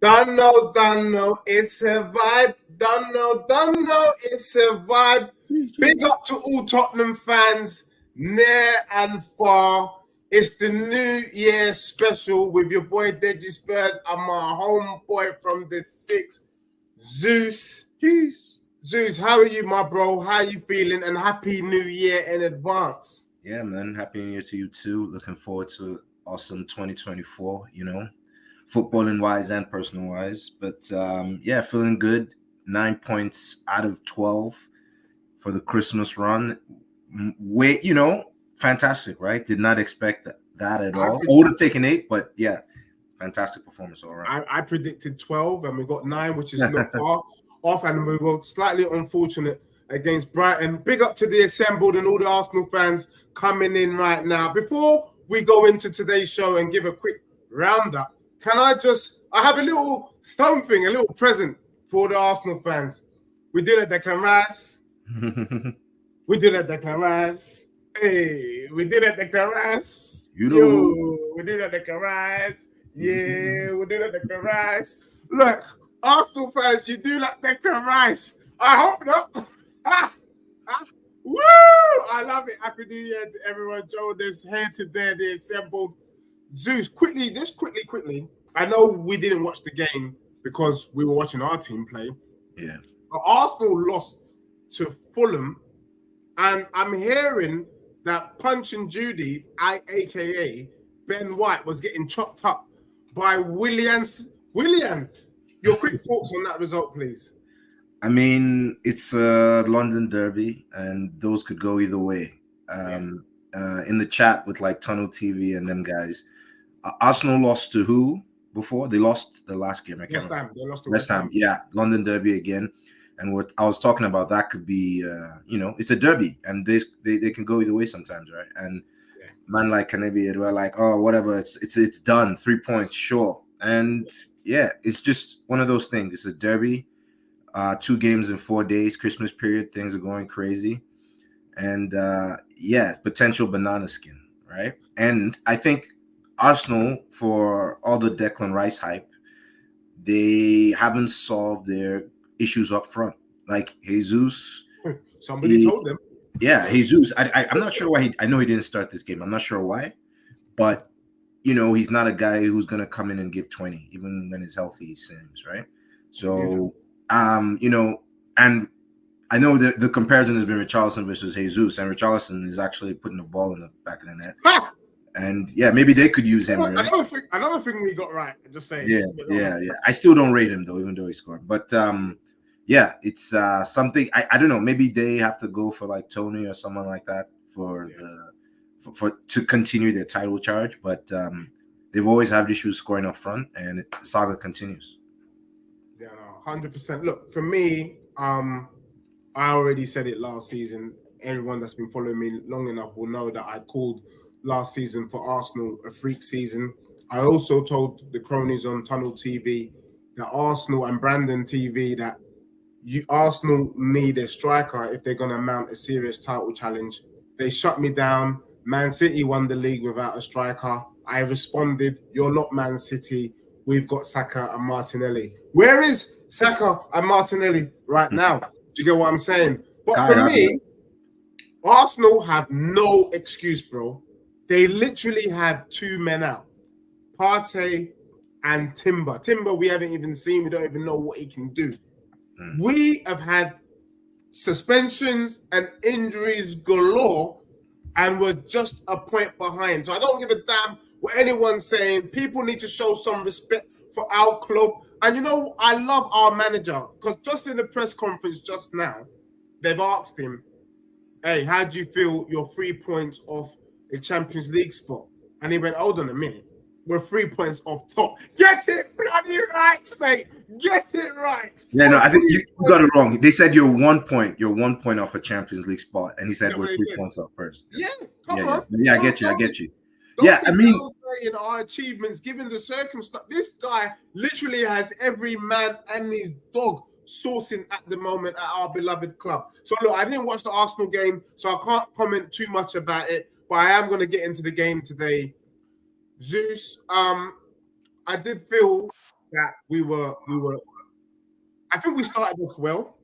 Don't know, it's a vibe. Don't know, it's a vibe. Big up to all Tottenham fans, near and far. It's the New Year special with your boy Deji Spurs and my homeboy from the Six, Zeus. Jeez. Zeus, how are you, my bro? How you feeling? And Happy New Year in advance. Yeah, man. Happy New Year to you too. Looking forward to awesome 2024, footballing wise and personal wise. But yeah, feeling good. 9 points out of 12 for the Christmas run. Wait, fantastic, right? Did not expect that at all. I would have taken 8, but yeah, fantastic performance all around. I predicted 12 and we got 9, which is not far off, and we were slightly unfortunate against Brighton. Big up to the assembled and all the Arsenal fans coming in right now. Before we go into today's show and give a quick roundup, I have a little something, a little present for the Arsenal fans. We did a Declan Rice. We did a Declan Rice. Hey, we did a Declan Rice. We did a Declan Rice. Yeah, we did a Declan Rice. Look, Arsenal fans, you do like Declan Rice. I hope not. Woo! I love it. Happy New Year to everyone. Joe, this here today, the assembled. Zeus, quickly. I know we didn't watch the game because we were watching our team play. Yeah. But Arsenal lost to Fulham, and I'm hearing that Punch and Judy, aka Ben White, was getting chopped up by William, your quick thoughts on that result, please. I mean, it's a London derby, and those could go either way. In the chat with like Tunnel TV and them guys, Arsenal lost to who before? They lost the last game. West Ham. They lost to West Ham. Yeah, London derby again. And what I was talking about, that could be, it's a derby, and they can go either way sometimes, right? And man like Kanebi, we're like, oh, whatever, it's done, 3 points, sure. And yeah, it's just one of those things. It's a derby. 2 games in 4 days, Christmas period, things are going crazy. And potential banana skin, right? And I think Arsenal, for all the Declan Rice hype, they haven't solved their issues up front. Like Jesus. Somebody told them. Yeah, Jesus. I'm not sure why I know he didn't start this game. I'm not sure why. But, he's not a guy who's going to come in and give 20, even when he's healthy, he seems, right? So... and I know that the comparison has been Richarlison versus Jesus, and Richarlison is actually putting the ball in the back of the net. Ha! And yeah, maybe they could use him. Right? Another thing we got right. Just saying. Yeah. I still don't rate him though, even though he scored. But it's something. I don't know. Maybe they have to go for like Tony or someone like that for to continue their title charge. But they've always had issues scoring up front, and the saga continues. 100%. Look, for me, I already said it last season. Everyone that's been following me long enough will know that I called last season for Arsenal a freak season. I also told the cronies on Tunnel TV, that Arsenal and Brandon TV, that Arsenal need a striker if they're going to mount a serious title challenge. They shut me down. Man City won the league without a striker. I responded, you're not Man City. We've got Saka and Martinelli. Where is Saka and Martinelli right now? Do you get what I'm saying? But for me, Arsenal have no excuse, bro. They literally have 2 men out. Partey and Timber. Timber we haven't even seen. We don't even know what he can do. We have had suspensions and injuries galore, and we're just a point behind. So I don't give a damn what anyone's saying. People need to show some respect for our club. And I love our manager, because just in the press conference just now, they've asked him, hey, how do you feel you're 3 points off a Champions League spot? And he went, hold on a minute. We're 3 points off top. Get it bloody right, mate. Get it right. Yeah, no, I think you got it wrong. They said you're 1 point. You're 1 point off a Champions League spot. And he said we're 3 points off first. Yeah, come on. Yeah, I get you. I mean, our achievements, given the circumstance, this guy literally has every man and his dog sourcing at the moment at our beloved club. So look, I didn't watch the Arsenal game, so I can't comment too much about it, but I am going to get into the game today. Zeus, I did feel that we were. I think we started off well.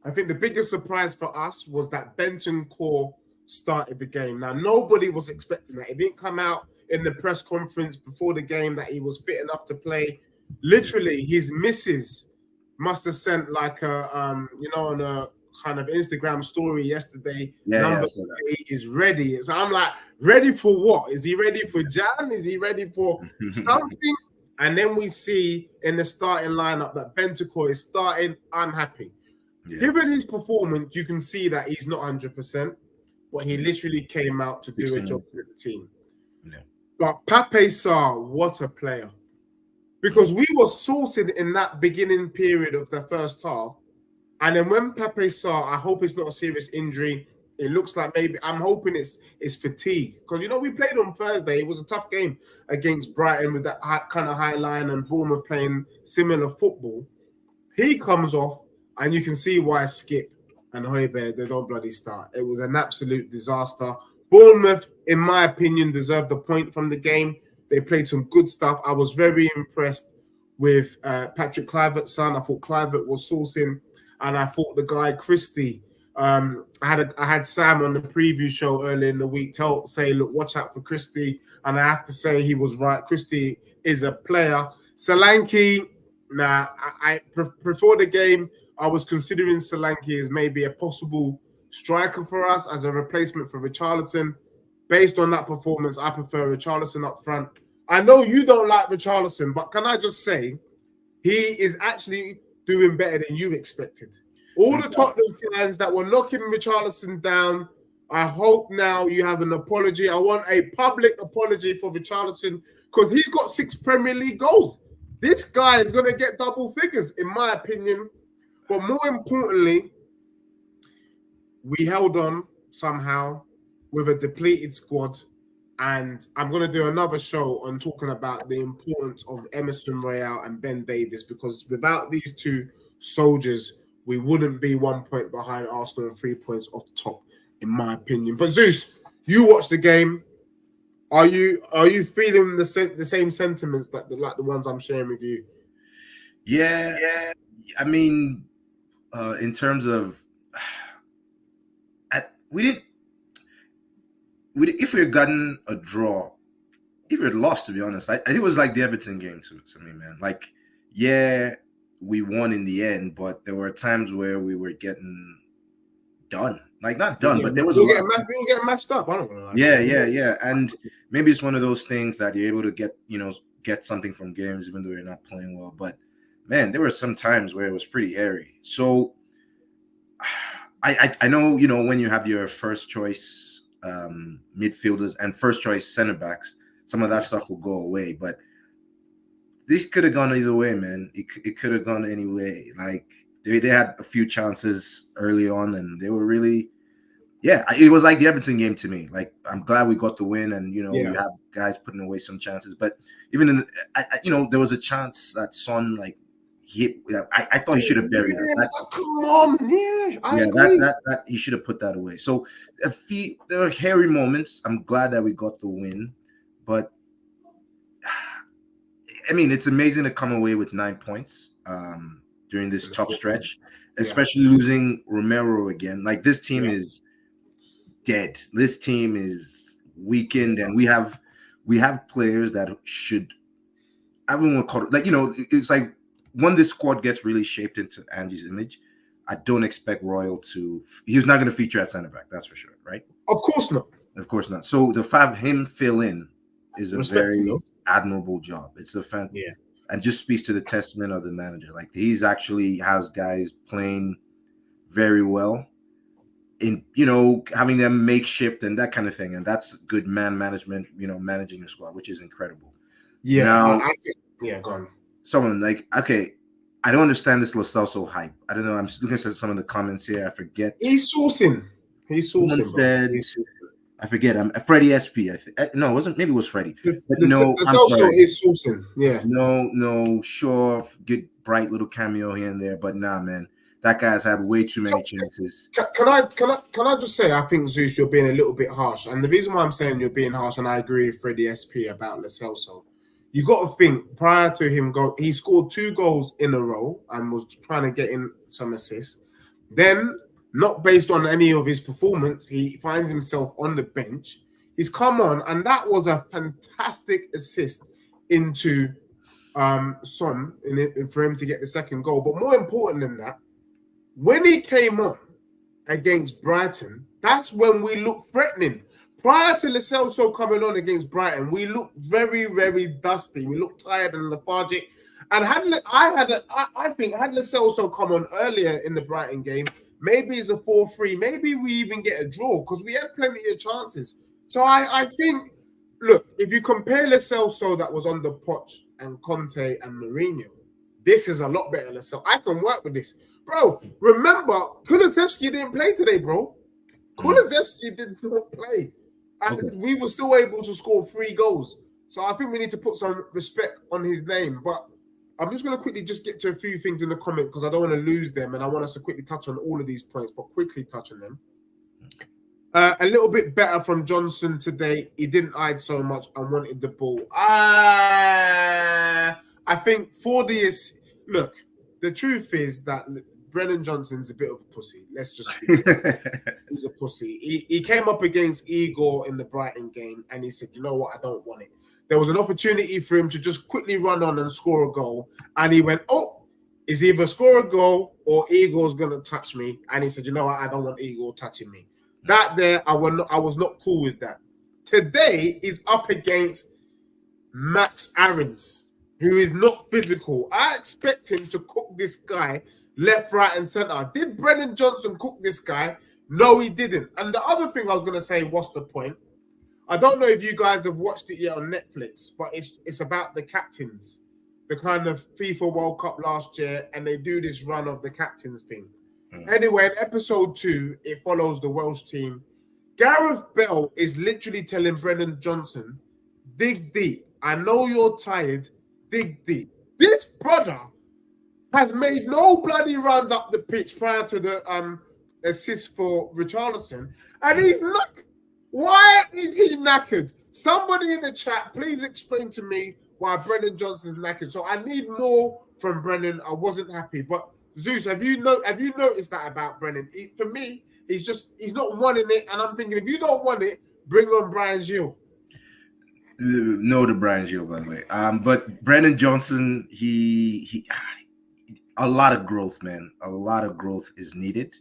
I think the biggest surprise for us was that Benton Core started the game. Now, nobody was expecting that. It didn't come out in the press conference before the game that he was fit enough to play. Literally, his missus must have sent like on a kind of Instagram story yesterday. Yeah, Number I saw 8 is ready. So I'm like, ready for what? Is he ready for Jan? Is he ready for that. something? And then we see in the starting lineup that Bentancur is starting. I'm happy. Yeah. Given his performance, you can see that he's not 100%, but he literally came out to do a job for the team. Yeah. But Pape Sarr, what a player. Because we were sourcing in that beginning period of the first half. And then when Pape Sarr, I hope it's not a serious injury. It looks like maybe, I'm hoping it's fatigue. Because, we played on Thursday. It was a tough game against Brighton with that kind of high line and Bournemouth playing similar football. He comes off, and you can see why Skip and Højbjerg, they don't bloody start. It was an absolute disaster. Bournemouth, in my opinion, deserved a point from the game. They played some good stuff. I was very impressed with Patrick Kluivert's son. I thought Kluivert was sourcing, and I thought the guy Christie. I had Sam on the preview show earlier in the week say, look, watch out for Christie, and I have to say he was right. Christie is a player. Solanke, nah, before the game, I was considering Solanke as maybe a possible striker for us as a replacement for Richarlison. Based on that performance, I prefer Richarlison up front. I know you don't like Richarlison, but can I just say, he is actually doing better than you expected. All the Tottenham fans that were knocking Richarlison down, I hope now you have an apology. I want a public apology for Richarlison because he's got 6 Premier League goals. This guy is going to get double figures, in my opinion. But more importantly, we held on somehow with a depleted squad. And I'm going to do another show on talking about the importance of Emerson Royale and Ben Davies, because without these two soldiers, we wouldn't be 1 point behind Arsenal and 3 points off top, in my opinion. But Zeus, you watched the game. Are you feeling the same sentiments like the ones I'm sharing with you? Yeah. I mean, in terms of, if we had gotten a draw, if we had lost, to be honest, I think it was like the Everton game to me, man. Like, yeah, we won in the end, but there were times where we were getting done. Like, not done, but there was we were getting matched up. I don't know. Yeah. And maybe it's one of those things that you're able to get something from games, even though you're not playing well. But man, there were some times where it was pretty hairy. So I know, when you have your first choice midfielders and first choice center backs, some of that stuff will go away. But this could have gone either way, man. It could have gone any way. Like, they had a few chances early on, and they were really, it was like the Everton game to me. Like, I'm glad we got the win, and we have guys putting away some chances. But even in there was a chance that Son, like, I thought he should have buried it. Come on, that he should have put that away. So there were hairy moments. I'm glad that we got the win, but I mean, it's amazing to come away with 9 points during this tough stretch, especially losing Romero again. Like, this team is dead. This team is weakened, and we have players that should. Everyone call it, like, it's like, when this squad gets really shaped into Andy's image, I don't expect Royal to. He's not going to feature at center back. That's for sure, right? Of course not. Of course not. So the fact him fill in is a very admirable job. It's a fan, and just speaks to the testament of the manager. Like, he's actually has guys playing very well in having them make shift and that kind of thing, and that's good man management. Managing your squad, which is incredible. Yeah. Now, go on. Someone like, okay, I don't understand this Lo Celso hype. I don't know. I'm looking at some of the comments here. I forget. He's sourcing. Someone said, I forget. I'm Freddie SP. No, it wasn't. Maybe it was Freddie. The Celso is sourcing. Yeah. No, sure, good bright little cameo here and there, but nah, man, that guy's had way too many chances. Can I just say, I think, Zeus, you're being a little bit harsh, and the reason why I'm saying you're being harsh, and I agree with Freddie SP about Lo Celso, you got to think prior to him he scored 2 goals in a row and was trying to get in some assists. Then, not based on any of his performance, he finds himself on the bench. He's come on, and that was a fantastic assist into Son for him to get the second goal. But more important than that, when he came on against Brighton, that's when we looked threatening. Prior to Lo Celso coming on against Brighton, we looked very, very dusty. We looked tired and lethargic. And I think had Lo Celso come on earlier in the Brighton game, maybe it's a 4-3. Maybe we even get a draw because we had plenty of chances. So I think, look, if you compare Lo Celso that was under Poch and Conte and Mourinho, this is a lot better Lo Celso. I can work with this. Bro, remember, Kulusevski didn't play today, bro. Kulusevski did not play. And we were still able to score 3 goals. So I think we need to put some respect on his name. But I'm just going to quickly just get to a few things in the comment because I don't want to lose them. And I want us to quickly touch on all of these points, but quickly touch on them. A little bit better from Johnson today. He didn't hide so much and wanted the ball. I think look, the truth is that Brennan Johnson's a bit of a pussy. Let's just speak. He's a pussy. He came up against Igor in the Brighton game and he said, you know what, I don't want it. There was an opportunity for him to just quickly run on and score a goal. And he went, it's either score a goal or Igor's going to touch me. And he said, you know what, I don't want Igor touching me. That there, I was not cool with that. Today, he's up against Max Aarons, who is not physical. I expect him to cook this guy left, right, and center. Did Brennan Johnson cook this guy? No, he didn't. And the other thing I was going to say, what's the point? I don't know if you guys have watched it yet on Netflix, but it's about the captains, the kind of FIFA World Cup last year, and they do this run of the captains thing. Anyway, in episode 2, it follows the Welsh team. Gareth Bale is literally telling Brennan Johnson, dig deep. I know you're tired. Dig deep. This brother has made no bloody runs up the pitch prior to the assist for Richarlison. And he's not. Why is he knackered? Somebody in the chat, please explain to me why Brennan Johnson's knackered. So I need more from Brennan. I wasn't happy. But Zeus, have you noticed that about Brennan? For me, he's not wanting it. And I'm thinking, if you don't want it, bring on Brian Gil. No to Brian Gil, by the way. But Brennan Johnson, he a lot of growth, man. A lot of growth is needed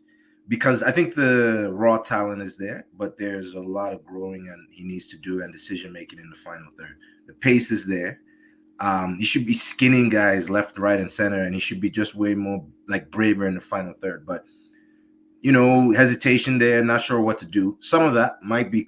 because I think the raw talent is there, but there's a lot of growing and he needs to do and decision making in the final third. The pace is there. He should be skinning guys left, right, and center, and he should be just way more like braver in the final third. But hesitation there, not sure what to do. Some of that might be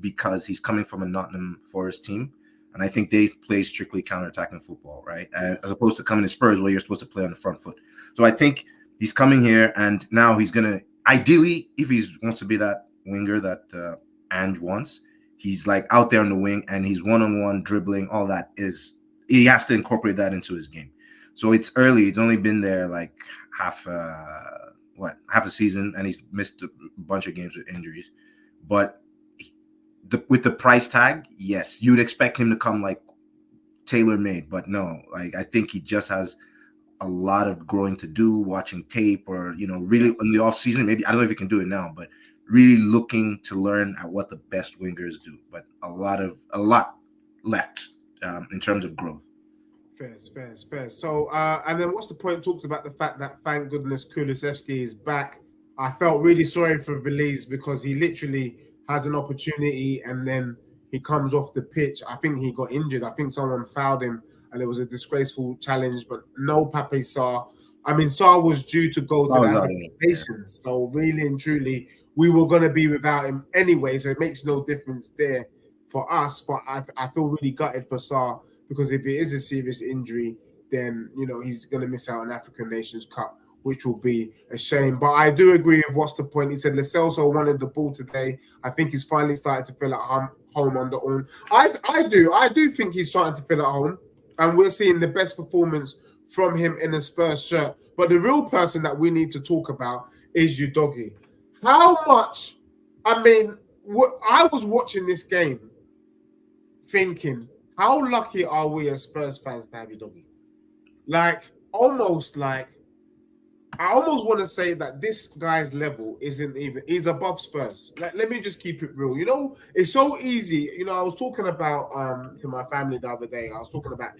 because he's coming from a Nottingham Forest team, and I think they play strictly counterattacking football, right? As opposed to coming to Spurs where you're supposed to play on the front foot. So I think he's coming here, and now he's gonna ideally, if he wants to be that winger that Ange wants. He's like out there on the wing and he's one-on-one dribbling, all that he has to incorporate that into his game. So it's early. It's only been there like half a season and he's missed a bunch of games with injuries. But with the price tag, yes, you'd expect him to come like tailor-made, but no, like I think he just has a lot of growing to do, watching tape or, really in the off season, maybe, I don't know if he can do it now, but really looking to learn at what the best wingers do, but a lot left in terms of growth. Fair. So, and then what's the point? Talks about the fact that thank goodness Kulusevski is back. I felt really sorry for Veliz because he literally has an opportunity and then he comes off the pitch. I think he got injured. I think someone fouled him and it was a disgraceful challenge, but no Pape Sarr. I mean, Sarr was due to go to the African Nations. So really and truly, we were going to be without him anyway. So it makes no difference there for us. But I feel really gutted for Sarr because if it is a serious injury, then, he's going to miss out on African Nations Cup, which will be a shame. But I do agree with what's the point. He said Lo Celso wanted the ball today. I think he's finally started to feel at home on the own. I do think he's starting to feel at home. And we're seeing the best performance from him in a Spurs shirt. But the real person that we need to talk about is Udogie. How much, I was watching this game thinking, how lucky are we as Spurs fans to have Udogie? Like, almost like, I almost want to say that this guy's level isn't even, he's above Spurs. Like, let me just keep it real. You know, it's so easy. You know, I was talking about to my family the other day, I was talking about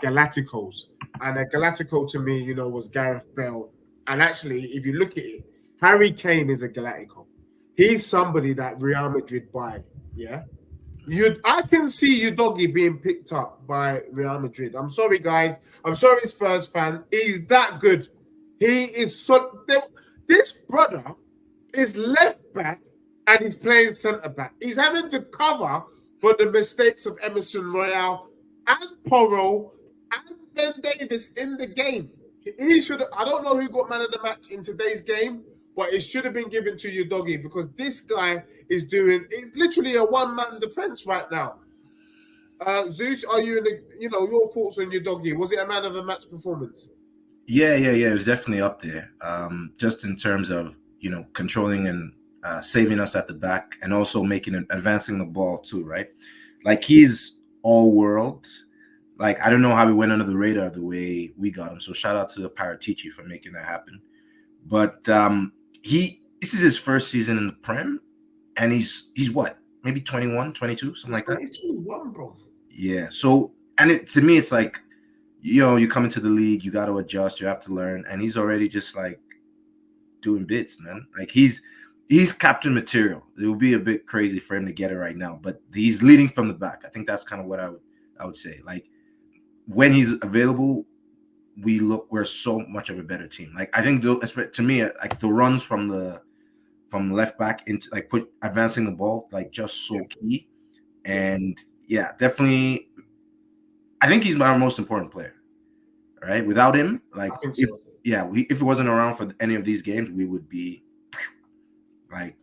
Galacticos. And a Galactico to me, you know, was Gareth Bale. And actually, if you look at it, Harry Kane is a Galactico. He's somebody that Real Madrid buy. Yeah. I can see Udogie being picked up by Real Madrid. I'm sorry, guys. I'm sorry, Spurs fan. He's that good. He is so. This brother is left back and he's playing centre back. He's having to cover for the mistakes of Emerson Royale and Porro and Ben Davis in the game. He should. I don't know who got man of the match in today's game, but it should have been given to Udogie because this guy is doing. It's literally a one-man defense right now. Zeus, are you in the? You know your thoughts on Udogie? Was it a man of the match performance? Yeah. It was definitely up there. Just in terms of controlling and saving us at the back, and also making and advancing the ball too, right? Like he's all world. Like I don't know how he went under the radar the way we got him. So shout out to the Paratici for making that happen. But this is his first season in the Prem, and he's what, maybe 21, 22, something like that. He's 21, bro. Yeah. So to me, it's like you come into the league, you got to adjust, you have to learn, and he's already just like doing bits, man. Like he's captain material. It would be a bit crazy for him to get it right now, but he's leading from the back. I think that's kind of what I would say. Like when he's available, we're so much of a better team. Like I think to me, like the runs from left back into like advancing the ball, like just so key. And yeah, definitely, I think he's our most important player. Right? Without him, like if he wasn't around for any of these games, we would be we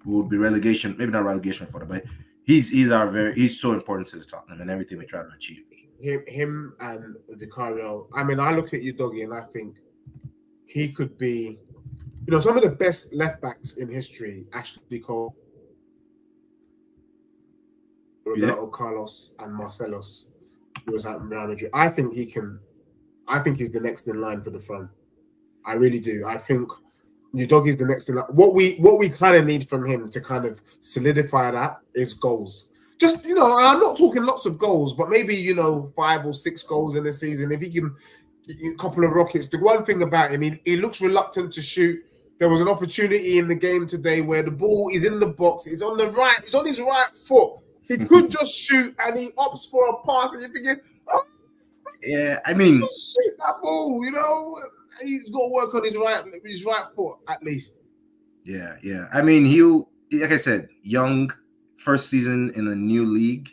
would be relegation, maybe not relegation for it, but he's so important to the Tottenham and everything we try to achieve. Him and Vicario. I mean, I look at Udogie and I think he could be, some of the best left backs in history. Ashley Cole, Roberto Carlos, and Marcelos, who was at Real Madrid. I think he's the next in line for the front. I really do. I think Udogie is the next in line. What we kind of need from him to kind of solidify that is goals. Just, and I'm not talking lots of goals, but maybe, 5 or 6 goals in the season. If he can a couple of rockets. The one thing about him, he looks reluctant to shoot. There was an opportunity in the game today where the ball is in the box. It's on it's on his right foot. He could just shoot and he opts for a pass. And you're thinking, oh, yeah, I mean, shoot that ball, he's got to work on his right foot at least. Yeah. I mean, like I said, young, first season in the new league,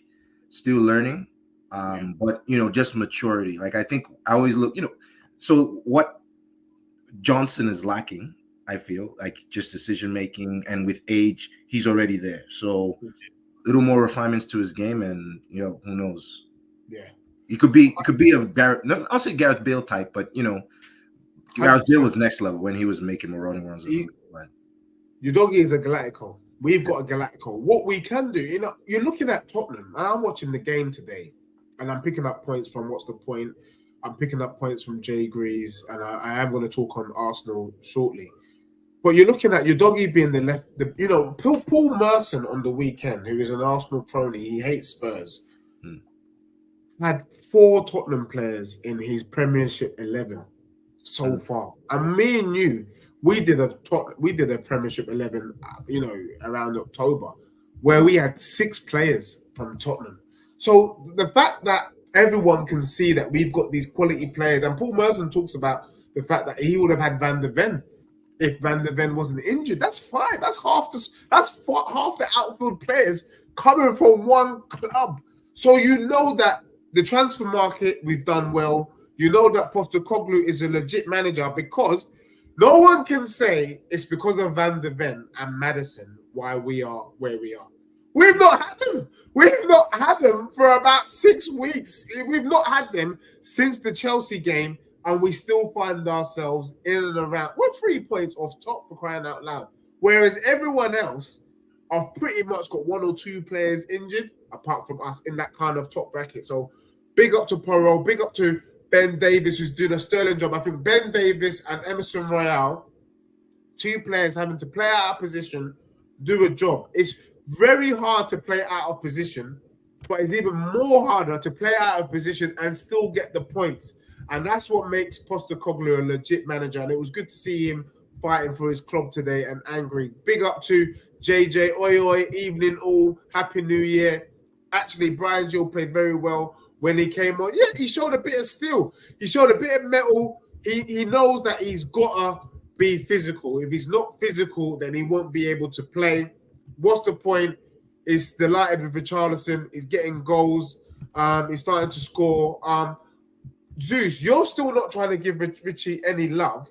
still learning, but just maturity. Like I think I always look, so what Johnson is lacking, I feel like just decision making, and with age, he's already there. So little more refinements to his game, and who knows? Yeah, he could be a Gareth. No, I'll say Gareth Bale type, but Gareth Bale was next level when he was making marauding runs. Udogie is a Galactico. We've got a Galactico. What we can do, you're looking at Tottenham, and I'm watching the game today, and I'm picking up points from What's the Point. I'm picking up points from Jay Greaves, and I am going to talk on Arsenal shortly. But you're looking at Udogie being the left, Paul Merson on the weekend, who is an Arsenal crony, he hates Spurs, had 4 Tottenham players in his Premiership 11 so far. And me and you, we did a Premiership 11, around October, where we had 6 players from Tottenham. So the fact that everyone can see that we've got these quality players, and Paul Merson talks about the fact that he would have had Van der Ven if Van der Ven wasn't injured. That's fine. That's half the outfield players coming from one club. So that the transfer market, we've done well. That Postecoglou is a legit manager, because no one can say it's because of Van der Ven and Maddison why we are where we are. We've not had them. We've not had them for about 6 weeks. We've not had them since the Chelsea game, and we still find ourselves in and around. We're 3 points off top, for crying out loud. Whereas everyone else, I've pretty much got one or two players injured, apart from us in that kind of top bracket. So big up to Porro, big up to Ben Davis, who's doing a sterling job. I think Ben Davis and Emerson Royale, two players having to play out of position, do a job. It's very hard to play out of position, but it's even more harder to play out of position and still get the points. And that's what makes Postecoglou a legit manager. And it was good to see him fighting for his club today and angry. Big up to JJ, oi oi, evening all, happy new year. Actually, Brian Gill played very well when he came on. Yeah, he showed a bit of steel. He showed a bit of metal. He knows that he's got to be physical. If he's not physical, then he won't be able to play. What's the point? He's delighted with Richarlison. He's getting goals. He's starting to score. Zeus, you're still not trying to give Richie any love.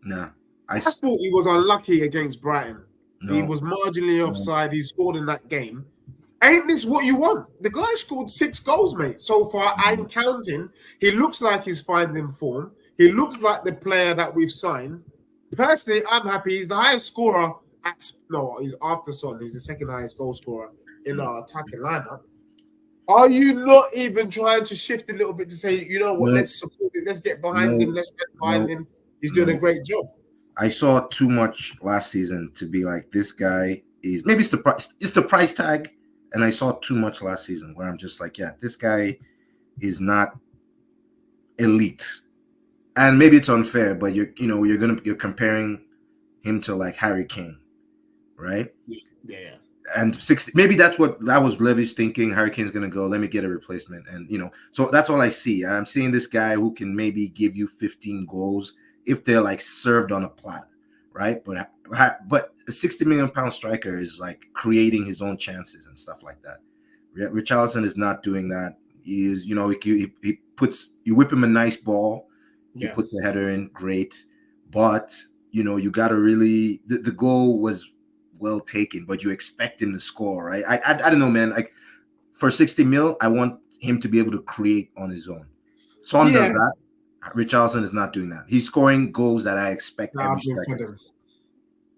No. I thought he was unlucky against Brighton. No. He was marginally offside. He scored in that game. Ain't this what you want? The guy scored 6 goals, mate, so far. I'm counting. He looks like he's finding form. He looks like the player that we've signed. Personally, I'm happy. He's the highest scorer he's after Son. He's the second highest goal scorer in our attacking lineup. Are you not even trying to shift a little bit to say, you know what, let's support it, let's get behind him, let's get behind him. He's doing a great job. I saw too much last season to be like, this guy is, maybe it's the price tag. And I saw too much last season where I'm just like, yeah, this guy is not elite. And maybe it's unfair, but you're comparing him to like Harry Kane, right? Yeah. And 60, maybe that was Levy's thinking. Harry Kane's gonna go. Let me get a replacement, and so that's all I see. I'm seeing this guy who can maybe give you 15 goals if they're like served on a platter, right? But a 60 million pound striker is like creating his own chances and stuff like that. Richarlison is not doing that. He is, you whip him a nice ball, you put the header in, great, but you got to really the goal was well taken, but you expect him to score, right? I don't know, man. Like for 60 mil, I want him to be able to create on his own. Son does that. Richarlison is not doing that. He's scoring goals that I expect every striker.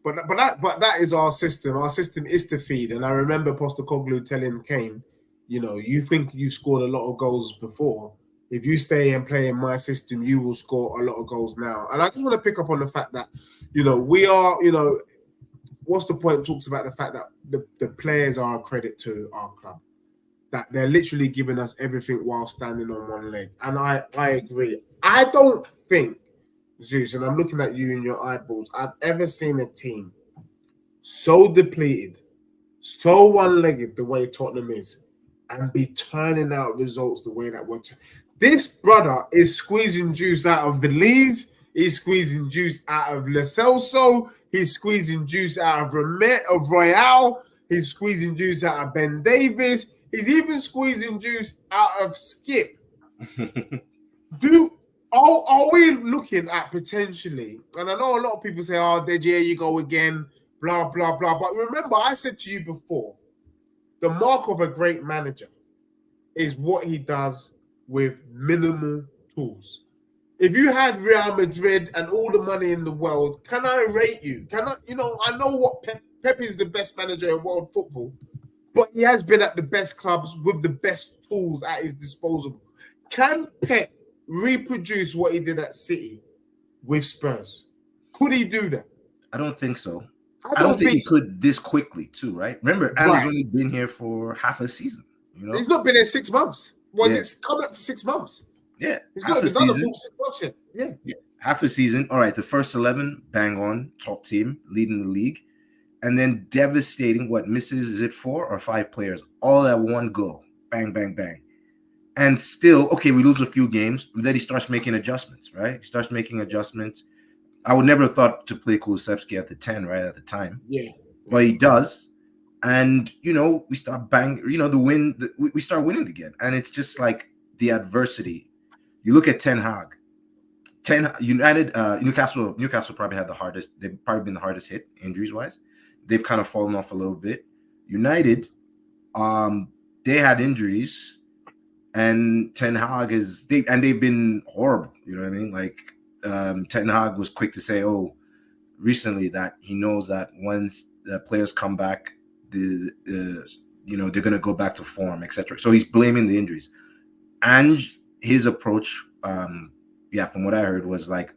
But that is our system. Our system is to feed. And I remember Postecoglou telling Kane, you think you scored a lot of goals before. If you stay and play in my system, you will score a lot of goals now. And I just want to pick up on the fact that, we are, what's the point? Talks about the fact that the players are a credit to our club. That they're literally giving us everything while standing on one leg. And I agree. I don't think, Zeus, and I'm looking at you in your eyeballs, I've ever seen a team so depleted, so one-legged the way Tottenham is, and be turning out results the way that we're This brother is squeezing juice out of Veliz. He's squeezing juice out of Lo Celso. He's squeezing juice out of Royale. He's squeezing juice out of Ben Davis. He's even squeezing juice out of Skip. Are we looking at potentially, and I know a lot of people say, oh, here you go again, blah, blah, blah. But remember, I said to you before, the mark of a great manager is what he does with minimal tools. If you had Real Madrid and all the money in the world, can I rate you? I know what Pep is the best manager in world football, but he has been at the best clubs with the best tools at his disposal. Can Pep reproduce what he did at City with Spurs? Could he do that? I don't think so. I don't think he could this quickly too, right? Remember, Alan's only been here for half a season. He's not been here 6 months. It's coming up to 6 months? Yeah. He's not even done the full 6 months yet. Yeah. Half a season. All right, the first 11, bang on, top team, leading the league. And then devastating, is it 4 or 5 players? All at one go. Bang, bang, bang. And still, okay, we lose a few games, but then he starts making adjustments, right? He starts making adjustments. I would never have thought to play Kulusevski at the 10, right, at the time. Yeah. But he does. And, we start we start winning again. And it's just like the adversity. You look at Ten Hag. United, Newcastle probably had the hardest. They've probably been the hardest hit injuries-wise. They've kind of fallen off a little bit. United, they had injuries. And Ten Hag they've been horrible. You know what I mean? Like Ten Hag was quick to say, recently that he knows that once the players come back, they're going to go back to form, etc. So he's blaming the injuries. And his approach, from what I heard, was like,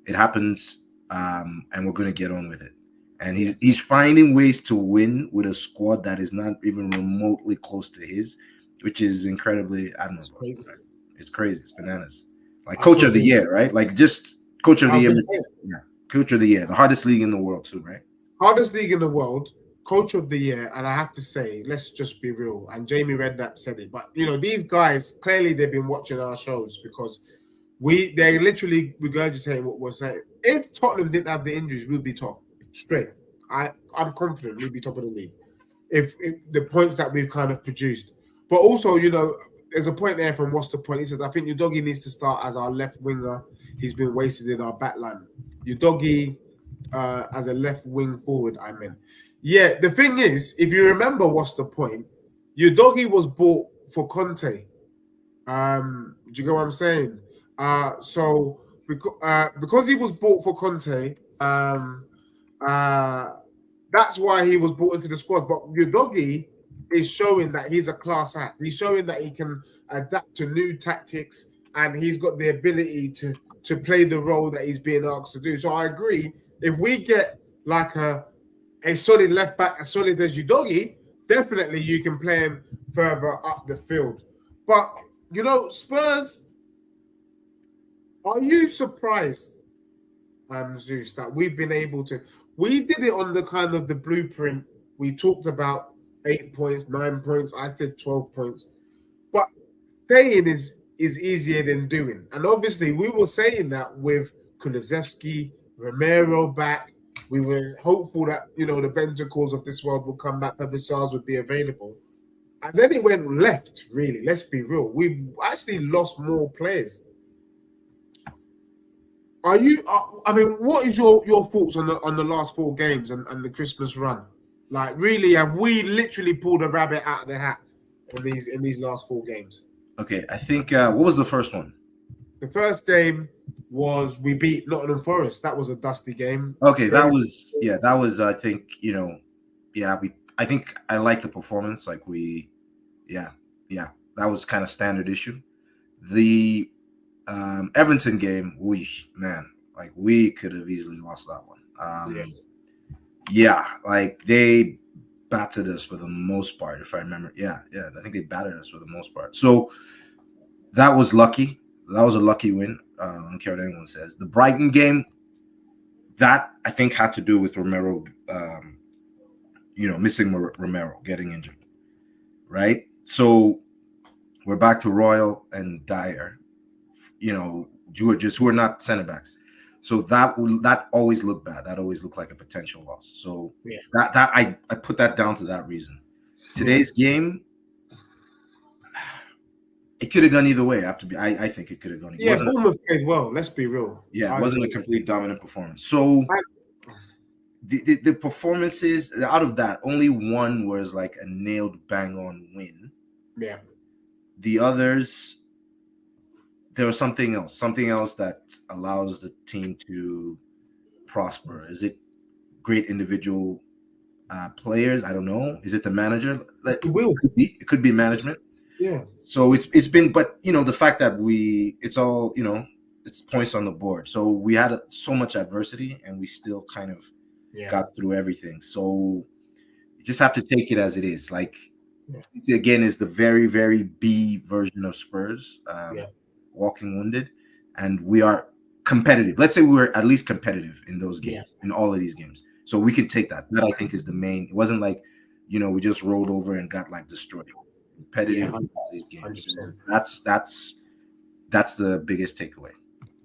it happens, and we're going to get on with it. And he's finding ways to win with a squad that is not even remotely close to his, which is incredibly It's admirable. crazy. It's crazy. It's bananas. Like I coach of the totally. year, right? Like just coach of I the was year. going to say it. Yeah, coach of the year, the hardest league in the world too, right? Hardest league in the world, coach of the year, and I have to say, let's just be real. And Jamie Redknapp said it, but these guys clearly they've been watching our shows because they're literally regurgitating what we're saying. If Tottenham didn't have the injuries, we'd be top straight. I'm confident we'd be top of the league if the points that we've kind of produced. But also, there's a point there from what's the point? He says, I think Udogie needs to start as our left winger. He's been wasted in our back line. Udogie as a left wing forward, I meant. Yeah, the thing is, if you remember what's the point, Udogie was bought for Conte. Do you get what I'm saying? So because he was bought for Conte, uh, that's why he was brought into the squad. But Udogie is showing that he's a class act. He's showing that he can adapt to new tactics and he's got the ability to play the role that he's being asked to do. So I agree. If we get like a solid left back, as solid as Udogie, definitely you can play him further up the field. But Spurs, are you surprised, Zeus, that we've been able to? We did it on the kind of the blueprint. We talked about 8 points, 9 points. I said 12 points, but staying is easier than doing. And obviously, we were saying that with Kulusevski, Romero back. We were hopeful that the Bentacles of this world would come back. Pepper Stars would be available. And then it went left, really. Let's be real. We actually lost more players. Are you? I mean, what is your thoughts on the last 4 games and the Christmas run? Like, really, have we literally pulled a rabbit out of the hat in these last 4 games? Okay, I think what was the first one? The first game was we beat Nottingham Forest. That was a dusty game. Okay, that was I think I think I like the performance. Like that was kind of standard issue. The Everton game, we could have easily lost that one. Like they battered us for the most part, if I remember. I think they battered us for the most part. So that was lucky. That was a lucky win. I don't care what anyone says. The Brighton game, that I think had to do with Romero, missing Romero, getting injured, right? So we're back to Royal and Dyer, who are not center backs. So that always looked bad. That always looked like a potential loss. So that I put that down to that reason. Today's game, it could have gone either way. I think it could have gone. Bournemouth played well. Let's be real. Yeah, it wasn't a complete dominant performance. So the performances out of that, only one was like a nailed bang on win. Yeah. The others, there was something else that allows the team to prosper. Is it great individual players? I don't know. Is it the manager? It's the will. It could be management. Yeah. So it's been, but the fact that it's all it's points on the board. So we had so much adversity, and we still kind of got through everything. So you just have to take it as it is. Like again, is the very, very B version of Spurs, walking wounded, and we are competitive. Let's say we were at least competitive in those games, in all of these games. So we can take that. That I think is the main. It wasn't like we just rolled over and got like destroyed. Competitive in all these games. 100%. That's the biggest takeaway.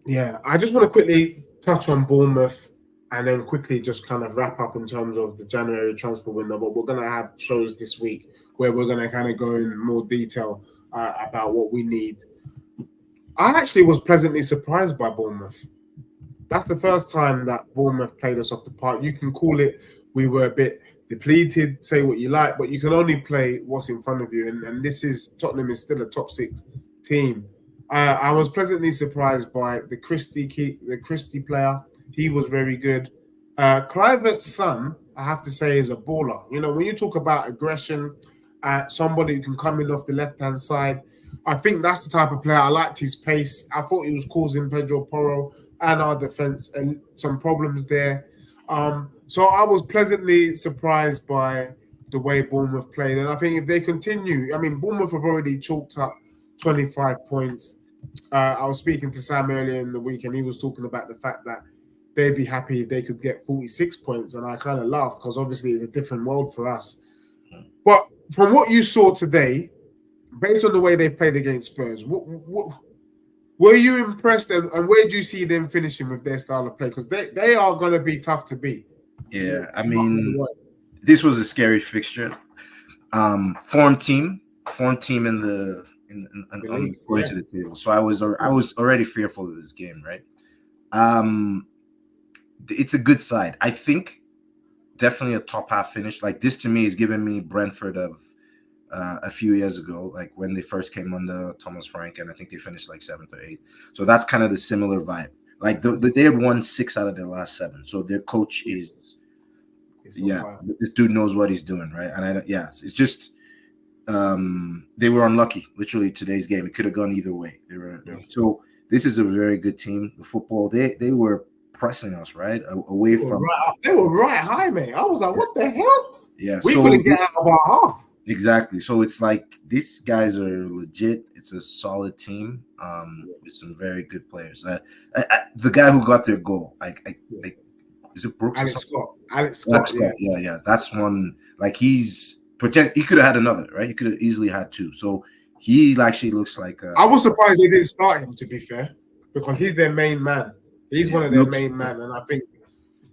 Yeah, I just want to quickly touch on Bournemouth and then quickly just kind of wrap up in terms of the January transfer window. But we're going to have shows this week where we're going to kind of go in more detail about what we need. I actually was pleasantly surprised by Bournemouth. That's the first time that Bournemouth played us off the park. You can call it we were a bit depleted, say what you like, but you can only play what's in front of you. And this is Tottenham is still a top 6 team. I was pleasantly surprised by the Christie player. He was very good. Kluivert's son I have to say, is a baller. You know, when you talk about aggression, somebody who can come in off the left hand side, I think that's the type of player. I liked his pace. I thought he was causing Pedro Porro and our defense and some problems there. So I was pleasantly surprised by the way Bournemouth played, and I think if they continue, I mean, Bournemouth have already chalked up 25 points. I was speaking to Sam earlier in the week, and he was talking about the fact that they'd be happy if they could get 46 points. And I kind of laughed because obviously it's a different world for us. But from what you saw today, based on the way they played against Spurs, were you impressed and where do you see them finishing with their style of play? Because they are going to be tough to beat. Yeah, I mean, this was a scary fixture. Form team in the on the going to the table. So I was already fearful of this game, right? It's a good side. I think definitely a top half finish. Like this to me is giving me Brentford of a few years ago, like when they first came under Thomas Frank, and I think they finished like 7th or 8th. So that's kind of the similar vibe. Like they had won 6 out of their last 7. So their coach is, this dude knows what he's doing, right? And it's just they were unlucky. Literally today's game, it could have gone either way. So this is a very good team. The football they were pressing us right away from. They were right high, man. I was like, what the hell? Yeah, we couldn't get out of our half. Exactly. So it's like these guys are legit. It's a solid team with some very good players. The guy who got their goal, is it Brooks? Alex Scott. Yeah. That's one. Like he could have had another, right? He could have easily had 2. So he actually looks like. I was surprised they didn't start him, to be fair, because he's their main man. He's one of their main men, and I think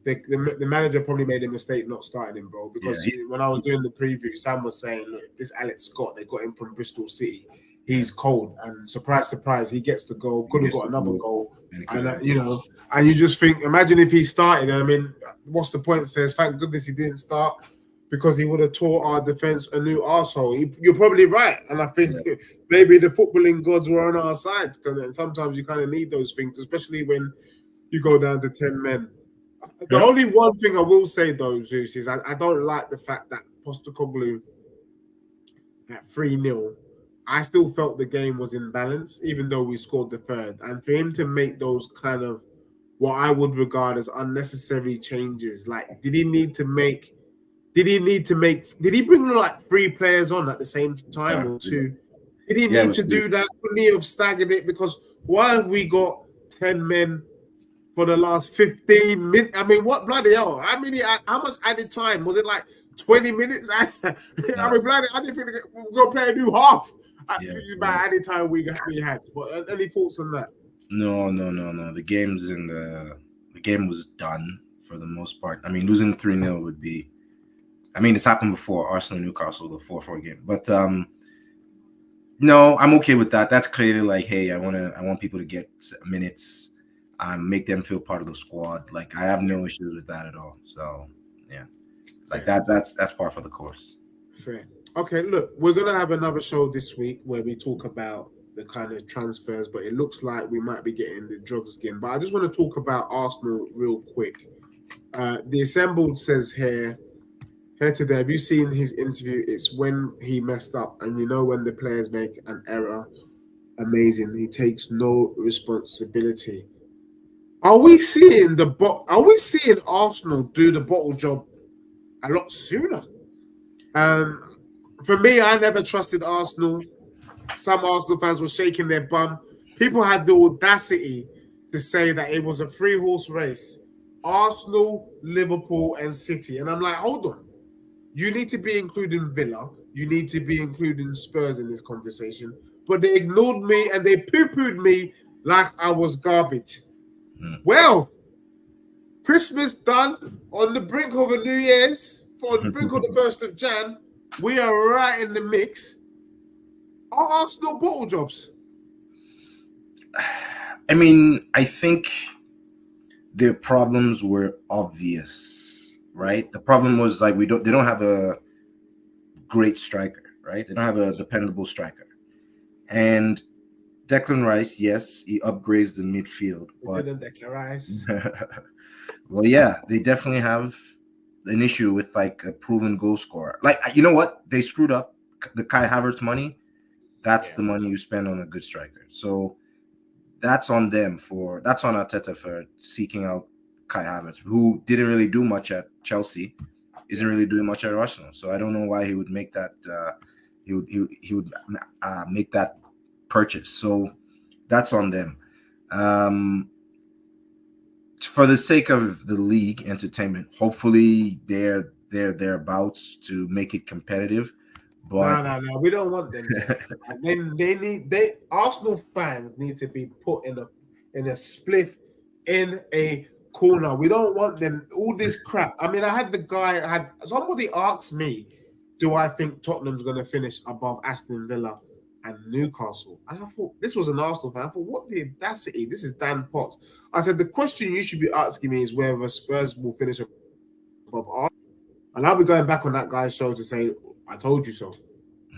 the manager probably made a mistake not starting him, bro. Because when I was doing the preview, Sam was saying, "Look, this Alex Scott, they got him from Bristol City. He's cold, and surprise, he gets the goal. Could have got another goal, and and you just think, imagine if he started. I mean, what's the point? Says, thank goodness he didn't start." Because he would have taught our defense a new arsehole. You're probably right. And I think maybe the footballing gods were on our side. And sometimes you kind of need those things, especially when you go down to 10 men. The only one thing I will say, though, Zeus, is I don't like the fact that Postecoglou at 3-0, I still felt the game was in balance, even though we scored the third. And for him to make those kind of what I would regard as unnecessary changes, like did he bring like 3 players on at the same time or 2? Did he need to do that? Couldn't he have staggered it? Because why have we got 10 men for the last 15 minutes? I mean, what bloody hell? How much added time? Was it like 20 minutes? I mean, bloody, I didn't think we were going to play a new half by any time we had. But any thoughts on that? No. The game was done for the most part. I mean, losing 3-0 would be. I mean, it's happened before. Arsenal, Newcastle, the 4-4 game. But no, I'm okay with that. That's clearly like, hey, I want people to get minutes, make them feel part of the squad. Like I have no issues with that at all. So yeah, like that's par for the course. Fair. Okay, look, we're gonna have another show this week where we talk about the kind of transfers, but it looks like we might be getting the drugs again. But I just want to talk about Arsenal real quick. The Assembled says here today, have you seen his interview? It's when he messed up, and when the players make an error, amazing. He takes no responsibility. Are we seeing Arsenal do the bottle job a lot sooner? For me, I never trusted Arsenal. Some Arsenal fans were shaking their bum. People had the audacity to say that it was a 3-horse race. Arsenal, Liverpool, and City. And I'm like, hold on. You need to be including Villa. You need to be including Spurs in this conversation. But they ignored me and they poo-pooed me like I was garbage. Well, Christmas done, on the brink of a New Year's, on the brink of the 1st of Jan, we are right in the mix. Are Arsenal bottle jobs? I mean, I think their problems were obvious, right? The problem was like they don't have a great striker, right? They don't have a dependable striker. And Declan Rice, yes, he upgrades the midfield. But Declan Rice. Well, yeah, they definitely have an issue with like a proven goal scorer. Like, you know what? They screwed up the Kai Havertz money. That's the money you spend on a good striker. So that's on them that's on Arteta for seeking out Kai Havertz, who didn't really do much at Chelsea, isn't really doing much at Arsenal. So I don't know why he would make that he would make that purchase. So that's on them. For the sake of the league entertainment, hopefully they're thereabouts to make it competitive. But no, we don't want them there. Arsenal fans need to be put in a spliff in a corner. We don't want them all this crap. I mean, somebody asked me, do I think Tottenham's going to finish above Aston Villa and Newcastle? And I thought, this was an Arsenal fan. I thought, what the audacity? This is Dan Potts. I said, the question you should be asking me is whether Spurs will finish above Arsenal. And I'll be going back on that guy's show to say, I told you so.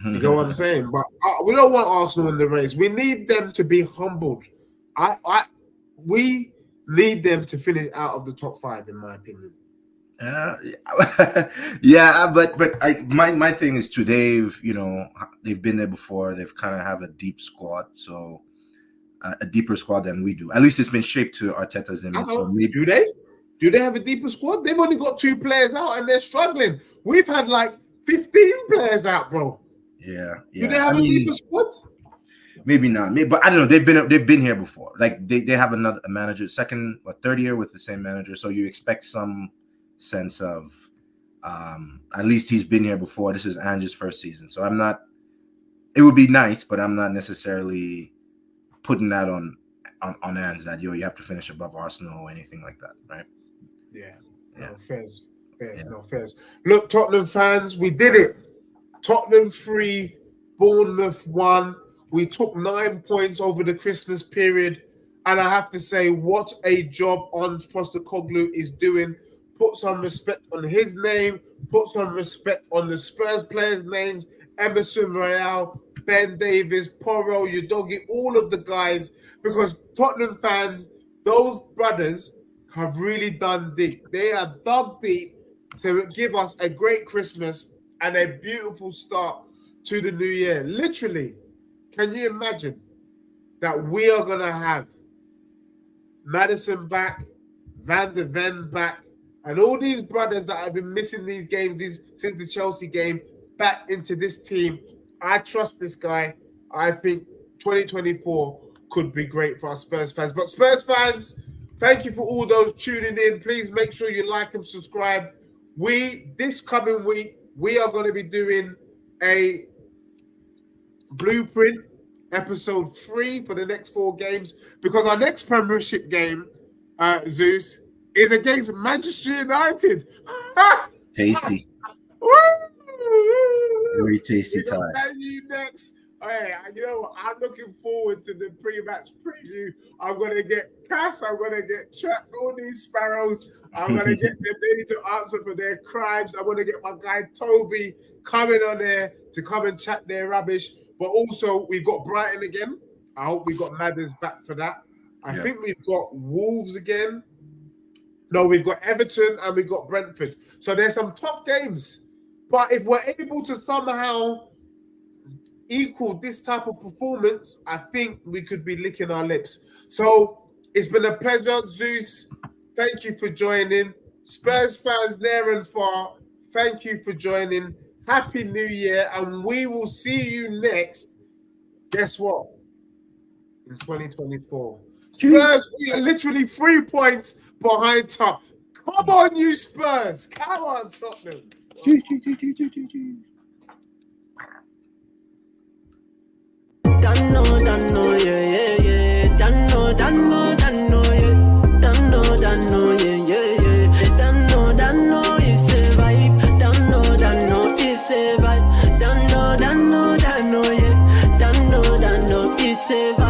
You know what I'm saying? But we don't want Arsenal in the race. We need them to be humbled. We need them to finish out of the top 5, in my opinion. Yeah, but my thing is too. They've been there before. They've kind of have a deep squad, so a deeper squad than we do. At least it's been shaped to Arteta's image. So maybe, do they? Do they have a deeper squad? They've only got 2 players out and they're struggling. We've had like 15 players out, bro. Yeah. Do they have a deeper squad? Maybe not. But I don't know. They've been here before. Like they have a manager, second or third year with the same manager. So you expect some sense of at least he's been here before. This is Ange's first season. So I'm not. It would be nice, but I'm not necessarily putting that on Ange that you have to finish above Arsenal or anything like that, right? Yeah. No, fairs. No, fairs. Look, Tottenham fans, we did it. Tottenham 3, Bournemouth 1. We took 9 points over the Christmas period. And I have to say, what a job Ange Postecoglou is doing. Put some respect on his name. Put some respect on the Spurs players' names. Emerson Royale, Ben Davies, Porro, Udogie, all of the guys. Because Tottenham fans, those brothers have really done deep. They have dug deep to give us a great Christmas and a beautiful start to the new year. Literally, can you imagine that we are going to have Maddison back, Van de Ven back, and all these brothers that have been missing these games since the Chelsea game back into this team? I trust this guy. I think 2024 could be great for our Spurs fans. But Spurs fans, thank you for all those tuning in. Please make sure you like and subscribe. This coming week, we are going to be doing a blueprint episode 3 for the next 4 games, because our next Premiership game, Zeus, is against Manchester United. Tasty. Very tasty time. You next. Hey, you know what? I'm looking forward to the pre-match preview. I'm going to get Cass, I'm going to get Traps, all these sparrows. I'm going to get them ready to answer for their crimes. I'm going to get my guy Toby coming on there to come and chat their rubbish. But also, we've got Brighton again. I hope we got Madders back for that. I think we've got Wolves again. No, we've got Everton and we've got Brentford. So there's some tough games. But if we're able to somehow equal this type of performance, I think we could be licking our lips. So it's been a pleasure, Zeus. Thank you for joining. Spurs fans near and far, thank you for joining. Happy New Year, and we will see you next. Guess what? In 2024. Spurs, we are literally 3 points behind top. Come on, you Spurs. Come on, Tottenham. Dano, yeah. Dano, yeah. Dano, yeah. Dano, it's a vibe. Dano, it's a vibe. Dano, yeah. Dano, it's a vibe.